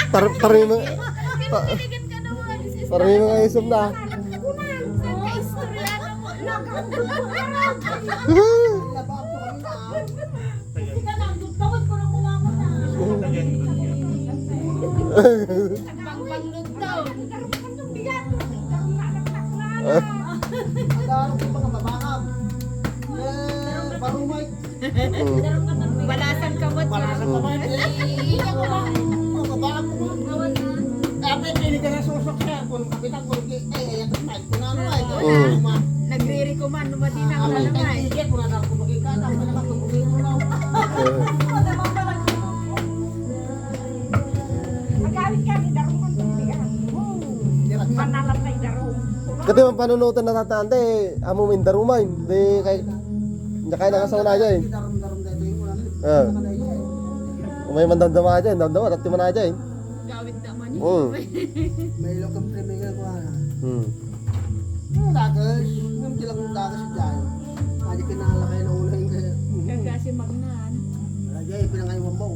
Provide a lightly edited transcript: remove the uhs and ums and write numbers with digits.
Tarin mo. Piniligan ka naman. Tarin mo nga isip na. Istorya na mo. Pangpanglog daw. Balasan ka mo. Nagre-recommend naman din ako na Kasi ang panunutan na tatante, amo min darumay. Di kay kaya nakasaw na dyan. Kung may mandamdama dyan, damdama, tati man na dyan. gawin naman May lokang preminger ko na. Hmm. Dagas, yung kilang dagas dyan. Kaya kinala kayo na ulo yung Kagasi magnan. kaya pinangaywan mo.